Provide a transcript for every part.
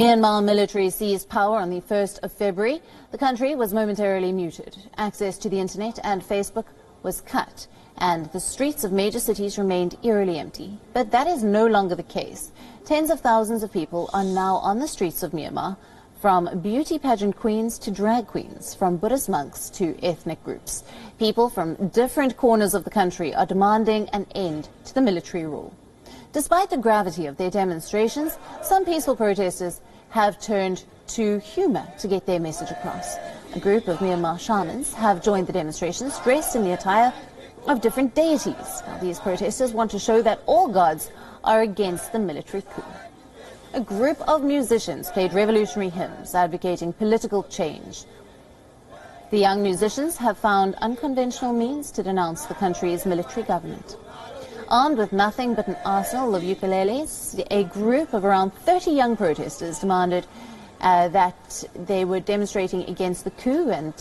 Myanmar military seized power on the 1st of February. The country was momentarily muted. Access to the internet and Facebook was cut, and the streets of major cities remained eerily empty. But that is no longer the case. Tens of thousands of people are now on the streets of Myanmar, from beauty pageant queens to drag queens, from Buddhist monks to ethnic groups. People from different corners of the country are demanding an end to the military rule. Despite the gravity of their demonstrations, some peaceful protesters have turned to humour to get their message across. A group of Myanmar shamans have joined the demonstrations dressed in the attire of different deities. Now, these protesters want to show that all gods are against the military coup. A group of musicians played revolutionary hymns advocating political change. The young musicians have found unconventional means to denounce the country's military government. Armed with nothing but an arsenal of ukuleles, a group of around 30 young protesters demanded that they were demonstrating against the coup, and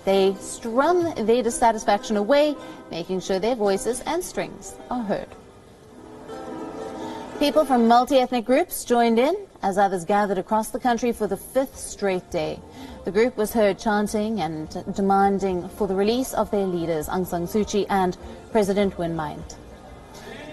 they strum their dissatisfaction away, making sure their voices and strings are heard. People from multi-ethnic groups joined in as others gathered across the country for the 5th straight day. The group was heard chanting and demanding for the release of their leaders, Aung San Suu Kyi and President Win Myint.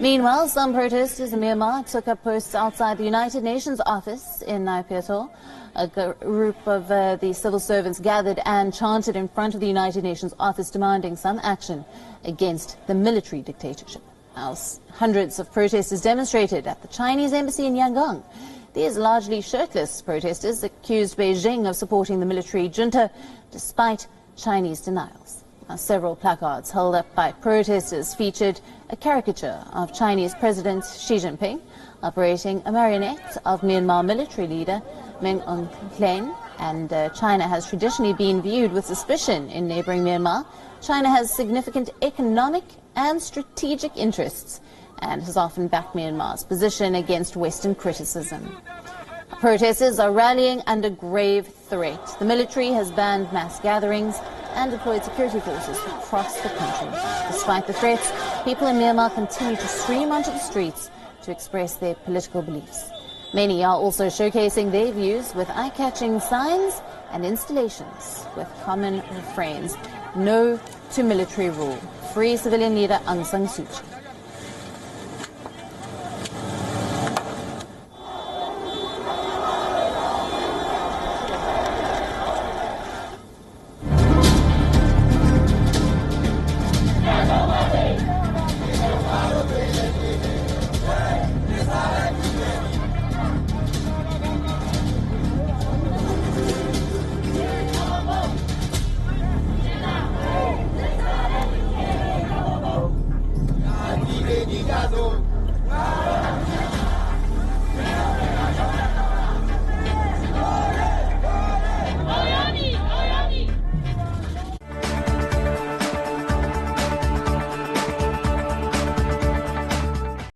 Meanwhile, some protesters in Myanmar took up posts outside the United Nations office in Naypyidaw. A group of the civil servants gathered and chanted in front of the United Nations office, demanding some action against the military dictatorship. Now, hundreds of protesters demonstrated at the Chinese embassy in Yangon. These largely shirtless protesters accused Beijing of supporting the military junta despite Chinese denials. Now, several placards held up by protesters featured a caricature of Chinese President Xi Jinping operating a marionette of Myanmar military leader Min Aung Hlaing, and China has traditionally been viewed with suspicion in neighbouring Myanmar. China has significant economic and strategic interests and has often backed Myanmar's position against Western criticism. Protesters are rallying under grave threat. The military has banned mass gatherings and deployed security forces across the country. Despite the threats, people in Myanmar continue to stream onto the streets to express their political beliefs. Many are also showcasing their views with eye-catching signs and installations with common refrains: "No to military rule. Free civilian leader Aung San Suu Kyi."